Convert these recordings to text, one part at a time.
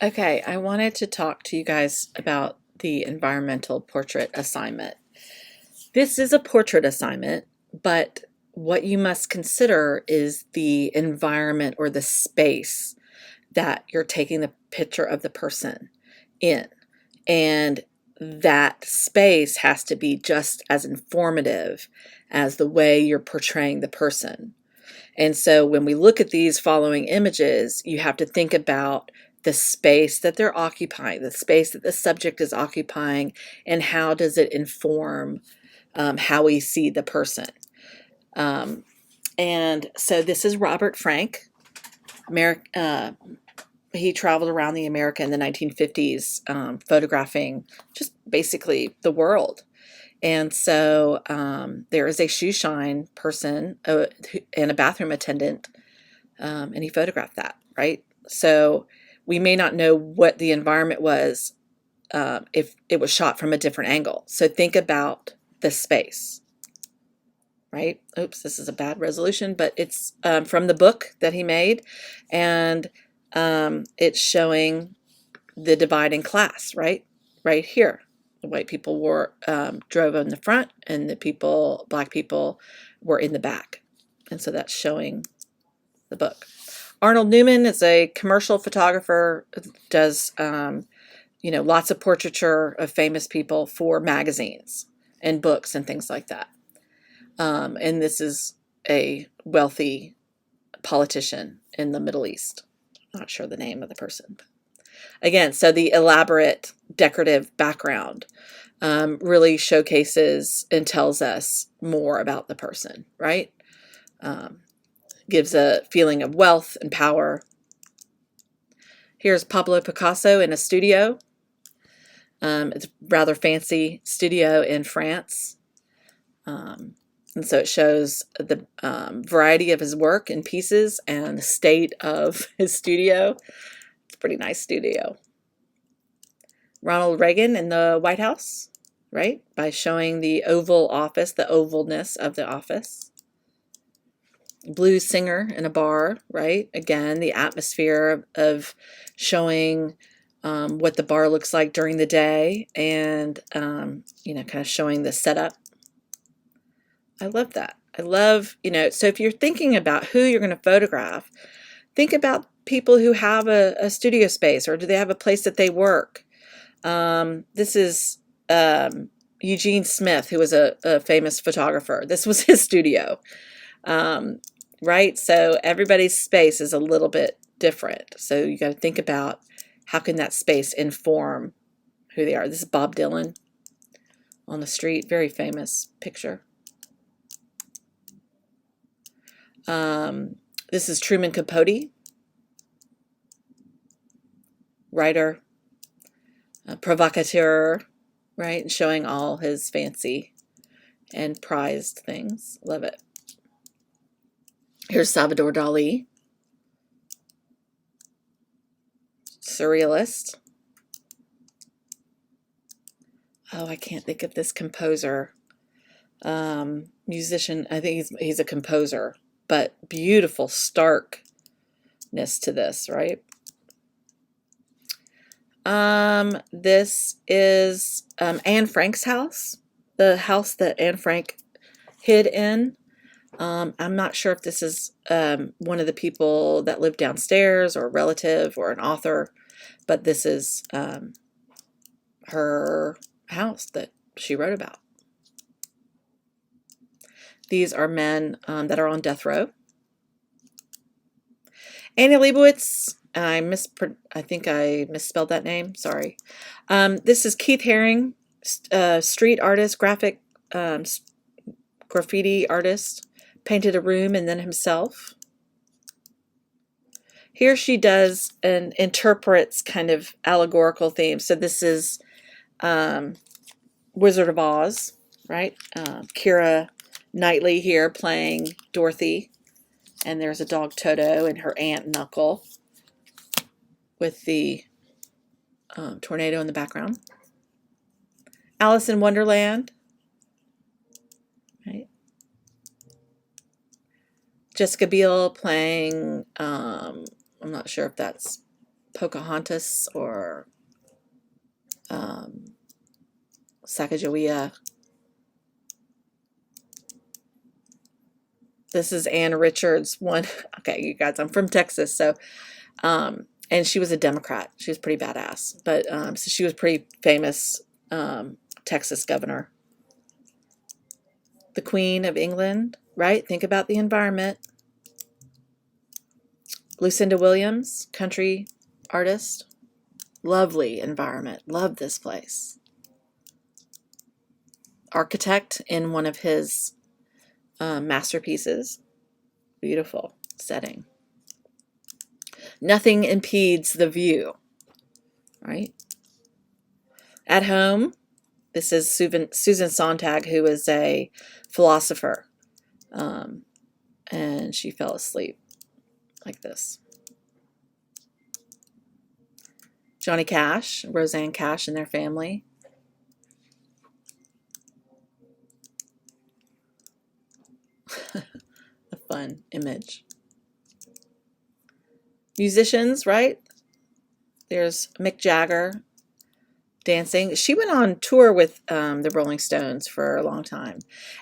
Okay, I wanted to talk to you guys about the environmental portrait assignment. This is a portrait assignment, but what you must consider is the environment or the space that you're taking the picture of the person in. And that space has to be just as informative as the way you're portraying the person. And so when we look at these following images, you have to think about the space that they're occupying, the space that the subject is occupying, and how does it inform how we see the person. Um, and so this is Robert Frank. He traveled around the America in the 1950s, photographing just basically the world. And so there is a shoe shine person and a bathroom attendant, and he photographed that, right? So we may not know what the environment was if it was shot from a different angle. So think about the space, right? Oops, this is a bad resolution, but it's from the book that he made, and it's showing the dividing class, right? Right here. The white people drove in the front, and black people, were in the back. And so that's showing the book. Arnold Newman is a commercial photographer, does lots of portraiture of famous people for magazines and books and things like that. And this is a wealthy politician in the Middle East. Not sure the name of the person. Again, so the elaborate decorative background really showcases and tells us more about the person, right? Gives a feeling of wealth and power. Here's Pablo Picasso in a studio. It's a rather fancy studio in France. And so it shows the variety of his work in pieces and the state of his studio. It's a pretty nice studio. Ronald Reagan in the White House, right? By showing the Oval Office, the ovalness of the office. Blues singer in a bar, right? Again, the atmosphere of showing what the bar looks like during the day, and kind of showing the setup. I love that. I love, so if you're thinking about who you're going to photograph, think about people who have a studio space, or do they have a place that they work. This is Eugene Smith, who was a famous photographer. This was his studio. Right? So everybody's space is a little bit different. So you got to think about how can that space inform who they are. This is Bob Dylan on the street, very famous picture. This is Truman Capote, writer, provocateur, right? And showing all his fancy and prized things. Love it. Here's Salvador Dali, surrealist. Oh, I can't think of this composer. Musician, I think he's a composer, but beautiful starkness to this, right? This is Anne Frank's house, the house that Anne Frank hid in. I'm not sure if this is one of the people that lived downstairs, or a relative, or an author, but this is her house that she wrote about. These are men that are on death row. Annie Leibovitz, I think I misspelled that name, sorry. This is Keith Haring, street artist, graffiti artist, painted a room and then himself. Here she does and interprets kind of allegorical themes. So this is Wizard of Oz, right? Keira Knightley here playing Dorothy. And there's a dog, Toto, and her aunt, Knuckle, with the tornado in the background. Alice in Wonderland, right? Jessica Biel playing, I'm not sure if that's Pocahontas or Sacagawea. This is Ann Richards. One, okay, you guys, I'm from Texas, so and she was a Democrat. She was pretty badass, but so she was pretty famous Texas governor. The Queen of England, right? Think about the environment. Lucinda Williams, country artist. Lovely environment. Love this place. Architect in one of his masterpieces. Beautiful setting. Nothing impedes the view, right? At home, this is Susan Sontag, who is a philosopher, and she fell asleep like this. Johnny Cash, Rosanne Cash and their family. A fun image. Musicians, right? There's Mick Jagger dancing. She went on tour with the Rolling Stones for a long time.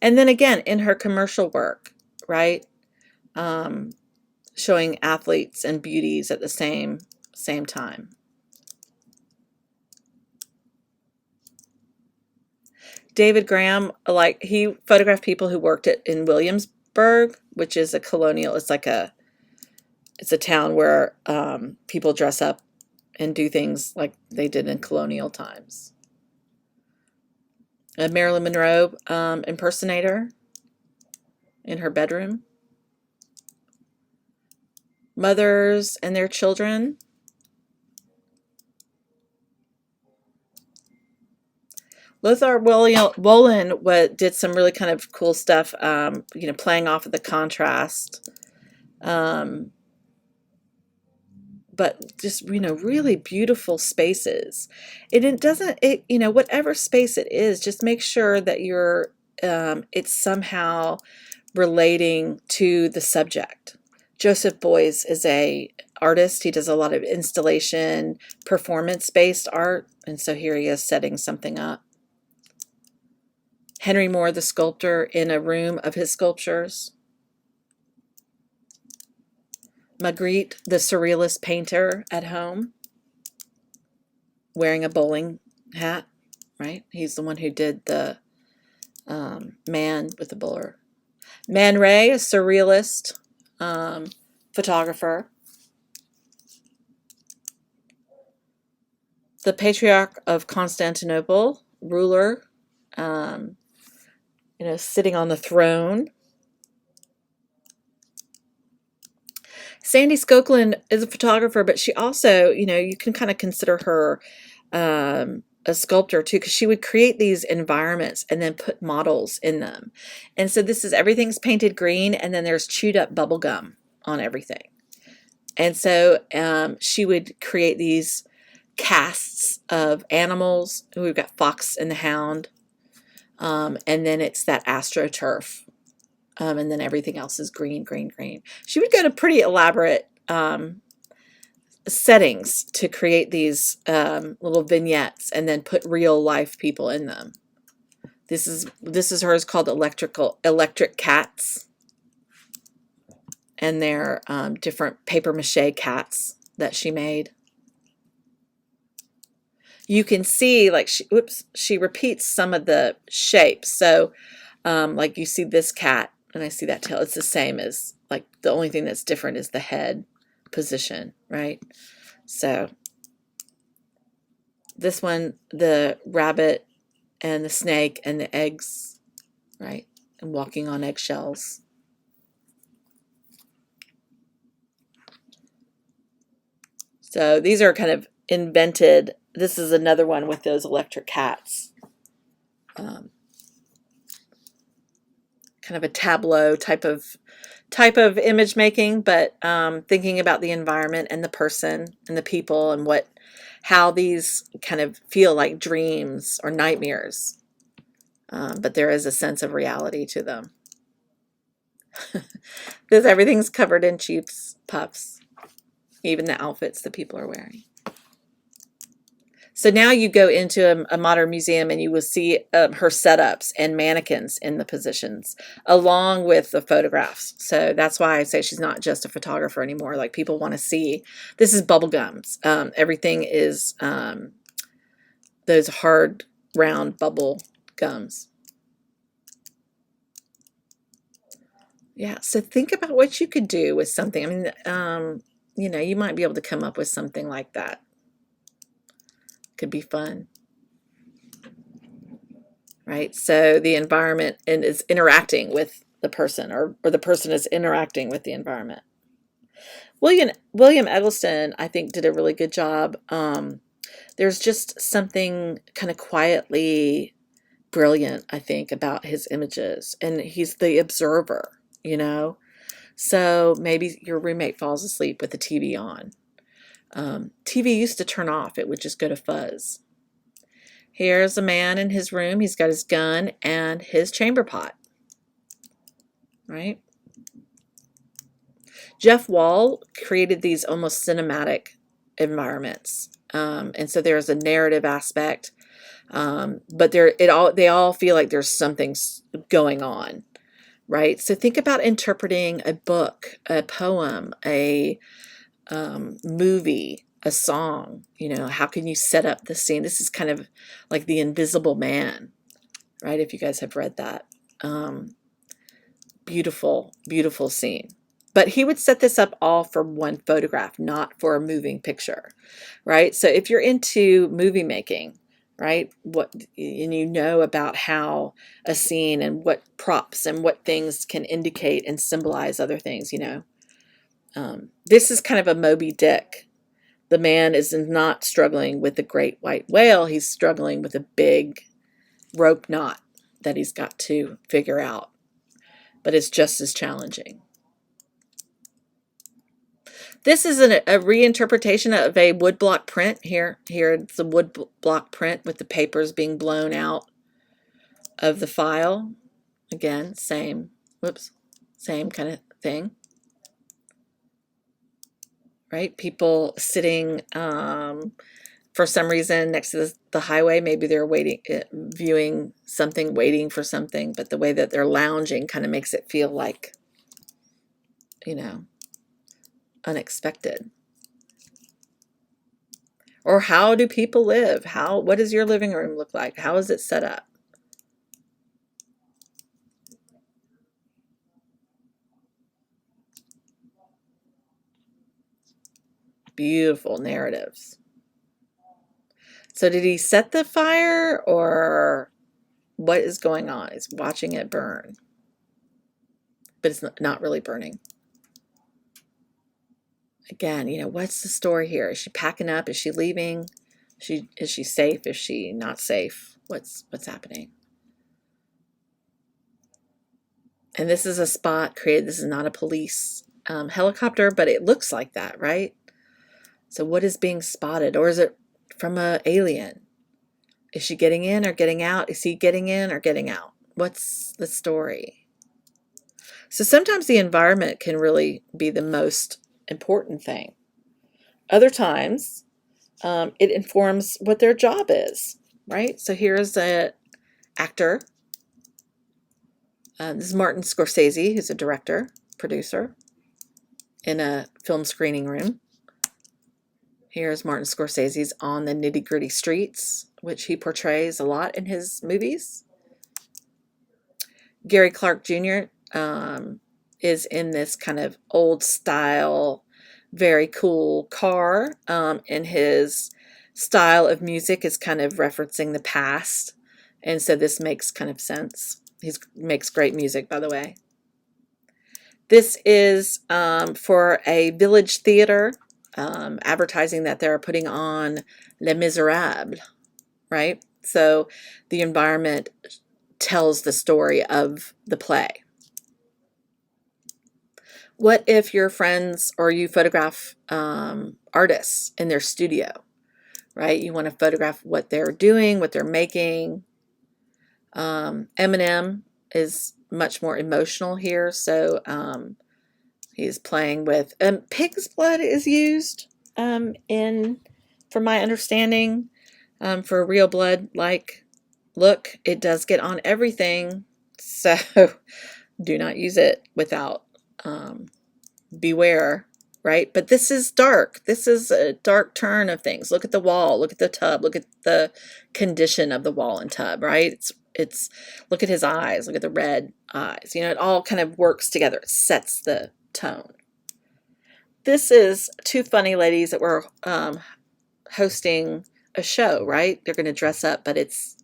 And then again, in her commercial work, right? Showing athletes and beauties at the same time. David Graham, like, he photographed people who worked in Williamsburg, which is a colonial, it's a town where people dress up and do things like they did in colonial times. A Marilyn Monroe impersonator in her bedroom. Mothers and their children. Lothar Wolin did some really kind of cool stuff, playing off of the contrast. But just, really beautiful spaces. Whatever space it is, just make sure that it's somehow relating to the subject. Joseph Beuys is a artist. He does a lot of installation, performance-based art, and so here he is setting something up. Henry Moore, the sculptor, in a room of his sculptures. Magritte, the surrealist painter, at home, wearing a bowling hat, right? He's the one who did the man with the bowler. Man Ray, a surrealist photographer. The Patriarch of Constantinople, ruler, sitting on the throne. Sandy Skokland is a photographer, but she also, you can kind of consider her a sculptor too, because she would create these environments and then put models in them. And so everything's painted green, and then there's chewed up bubble gum on everything. And so she would create these casts of animals. We've got Fox and the Hound, and then it's that AstroTurf. And then everything else is green, green, green. She would go to pretty elaborate settings to create these little vignettes and then put real life people in them. This is hers, called Electric Cats. And they're different paper mache cats that she made. You can see, like, she repeats some of the shapes. So like, you see this cat, and I see that tail. It's the same as, like, the only thing that's different is the head position, right? So this one, the rabbit and the snake and the eggs, right? And walking on eggshells. So these are kind of invented. This is another one with those electric cats. Kind of a tableau type of image making, but thinking about the environment and the person and the people and how these kind of feel like dreams or nightmares, but there is a sense of reality to them. Because everything's covered in Chief's puffs. even the outfits that people are wearing. So now you go into a modern museum and you will see her setups and mannequins in the positions along with the photographs. So that's why I say she's not just a photographer anymore. Like, people want to see. This is bubble gums. Everything is those hard, round bubble gums. Yeah, so think about what you could do with something. I mean, you know, you might be able to come up with something like that. Could be fun. Right? So the environment is interacting with the person, or the person is interacting with the environment. William Eggleston, I think, did a really good job. There's just something kind of quietly brilliant, I think, about his images. And he's the observer, you know? So maybe your roommate falls asleep with the TV on. TV used to turn off. It would just go to fuzz. Here's a man in his room. He's got his gun and his chamber pot. Right? Jeff Wall created these almost cinematic environments. And so there's a narrative aspect. But they all feel like there's something going on. Right? So think about interpreting a book, a poem, a movie, a song. You know, how can you set up the scene? This is kind of like The Invisible Man, right? If you guys have read that. Beautiful, beautiful scene. But he would set this up all for one photograph, not for a moving picture, right? So if you're into movie making, right, and you know about how a scene and what props and what things can indicate and symbolize other things, you know. This is kind of a Moby Dick. The man is not struggling with the great white whale. He's struggling with a big rope knot that he's got to figure out. But it's just as challenging. This is a reinterpretation of a woodblock print. Here it's a woodblock print with the papers being blown out of the file. Again, same kind of thing. Right? People sitting for some reason next to the highway. Maybe they're viewing something, waiting for something, but the way that they're lounging kind of makes it feel like, you know, unexpected. Or how do people live? What does your living room look like? How is it set up? Beautiful narratives. So did he set the fire, or what is going on? He's watching it burn. But it's not really burning. Again, you know, what's the story here? Is she packing up? Is she leaving? Is she safe? Is she not safe? What's happening? And this is a spot created. This is not a police helicopter, but it looks like that, right? So what is being spotted? Or is it from an alien? Is she getting in or getting out? Is he getting in or getting out? What's the story? So sometimes the environment can really be the most important thing. Other times, it informs what their job is, right? So here's an actor. This is Martin Scorsese, who's a director, producer, in a film screening room. Here's Martin Scorsese's on the nitty-gritty streets, which he portrays a lot in his movies. Gary Clark Jr. Is in this kind of old style, very cool car, and his style of music is kind of referencing the past, and so this makes kind of sense. He makes great music, by the way. This is for a Village Theater, advertising that they're putting on Les Miserables, right? So the environment tells the story of the play. What if your friends or you photograph artists in their studio, right? You want to photograph what they're doing, what they're making. Eminem is much more emotional here, so He's playing with pig's blood is used in, from my understanding, for a real blood like look. It does get on everything, so do not use it without beware, right? But this is dark. This is a dark turn of things. Look at the wall, look at the tub, look at the condition of the wall and tub, right? It's look at his eyes, look at the red eyes. You know, it all kind of works together. It sets the tone. This is two funny ladies that were hosting a show, right? They're going to dress up, but it's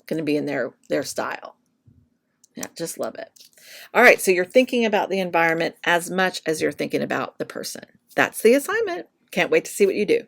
going to be in their style. Yeah, just love it. All right, so you're thinking about the environment as much as you're thinking about the person. That's the assignment. Can't wait to see what you do.